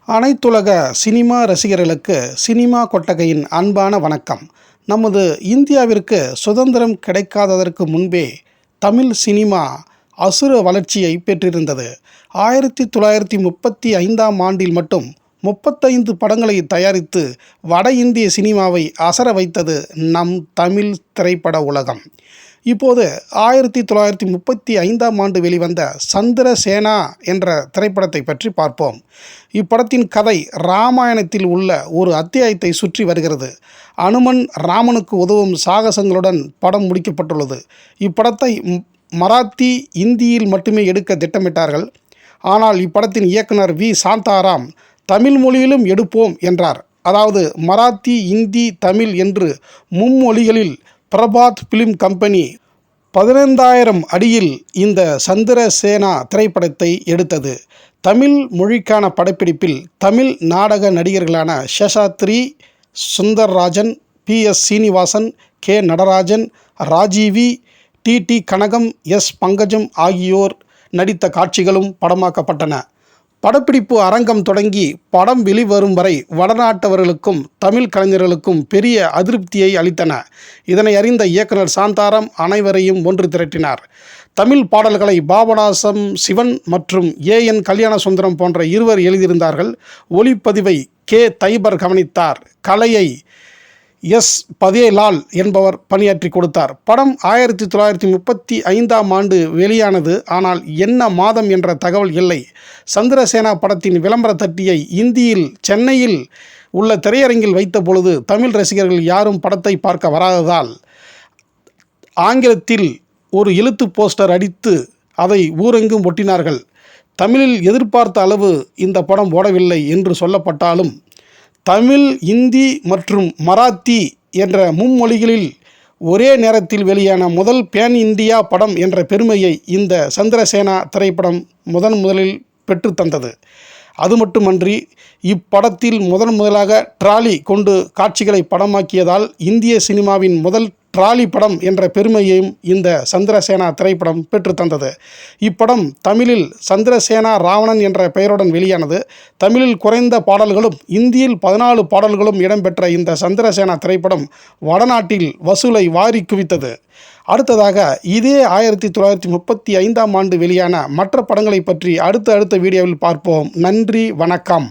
அனைத்துலக சினிமா ரசிகர்களுக்கு சினிமா கொட்டகையின் அன்பான வணக்கம். நமது இந்தியாவிற்கு சுதந்திரம் கிடைக்காததற்கு முன்பே தமிழ் சினிமா அசுர வளர்ச்சியை பெற்றிருந்தது. 1935ஆம் ஆண்டில் மட்டும் 35 படங்களை தயாரித்து வட இந்திய சினிமாவை அசர வைத்தது நம் தமிழ் திரைப்பட உலகம். இப்போது 1935ஆம் ஆண்டு வெளிவந்த சந்திரசேனா என்ற திரைப்படத்தை பற்றி பார்ப்போம். இப்படத்தின் கதை இராமாயணத்தில் உள்ள ஒரு அத்தியாயத்தை சுற்றி வருகிறது. அனுமன் ராமனுக்கு உதவும் சாகசங்களுடன் படம் முடிக்கப்பட்டுள்ளது. இப்படத்தை மராத்தி, இந்தியில் மட்டுமே எடுக்க திட்டமிட்டார்கள். ஆனால் இப்படத்தின் இயக்குனர் வி. சாந்தாராம் தமிழ் மொழியிலும் எடுப்போம் என்றார். அதாவது மராத்தி, இந்தி, தமிழ் என்று மும்மொழிகளில் பிரபாத் பிலிம் கம்பெனி 15,000 அடியில் இந்த சந்திரசேனா திரைப்படத்தை எடுத்தது. தமிழ் மொழிக்கான படப்பிடிப்பில் தமிழ் நாடக நடிகர்களான Seshadri, Sundarrajan, P S. Srinivasan, K. Natarajan, Rajeevi, T. Kanagam, S. Pankajam ஆகியோர் நடித்த காட்சிகளும் படமாக்கப்பட்டன. படப்பிடிப்பு அரங்கம் தொடங்கி படம் வெளிவரும் வரை வடநாட்டவர்களுக்கும் தமிழ் கலைஞர்களுக்கும் பெரிய அதிருப்தியை அளித்தன. இதனை அறிந்த இயக்குனர் சாந்தாராம் அனைவரையும் ஒன்று திரட்டினார். தமிழ் பாடல்களை பாபநாசம் சிவன் மற்றும் ஏ.என். கல்யாணசுந்தரம் போன்ற இருவர் எழுதியிருந்தார்கள். ஒளிப்பதிவை கே. தைபர் கவனித்தார். கலையை எஸ். பதேலால் என்பவர் பணியாற்றி கொடுத்தார். படம் 1935ஆம் ஆண்டு வெளியானது. ஆனால் என்ன மாதம் என்ற தகவல் இல்லை. சந்திரசேனா படத்தின் விளம்பர தட்டியை இந்தியில் சென்னையில் உள்ள திரையரங்கில் வைத்த பொழுது தமிழ் ரசிகர்கள் யாரும் படத்தை பார்க்க வராததால் ஆங்கிலத்தில் ஒரு எழுத்து போஸ்டர் அடித்து அதை ஊரெங்கும் ஒட்டினார்கள். தமிழில் எதிர்பார்த்த அளவு இந்த படம் ஓடவில்லை என்று சொல்லப்பட்டாலும் தமிழ், இந்தி மற்றும் மராத்தி என்ற மும்மொழிகளில் ஒரே நேரத்தில் வெளியான முதல் பேன் இந்தியா படம் என்ற பெருமையை இந்த சந்திரசேனா திரைப்படம் முதலில் பெற்றுத்தந்தது. அது மட்டுமன்றி இப்படத்தில் முதலாக ட்ராலி கொண்டு காட்சிகளை படமாக்கியதால் இந்திய சினிமாவின் முதல் ட்ராலி படம் என்ற பெருமையையும் இந்த சந்திரசேனா திரைப்படம் பெற்றுத்தந்தது. இப்படம் தமிழில் சந்திரசேனா ராவணன் என்ற பெயருடன் வெளியானது. தமிழில் குறைந்த பாடல்களும் இந்தியில் 14 பாடல்களும் இடம்பெற்ற இந்த சந்திரசேனா திரைப்படம் வடநாட்டில் வசூலை வாரி குவித்தது. அடுத்ததாக இதே 1935ஆம் ஆண்டு வெளியான மற்ற படங்களை பற்றி அடுத்த வீடியோவில் பார்ப்போம். நன்றி, வணக்கம்.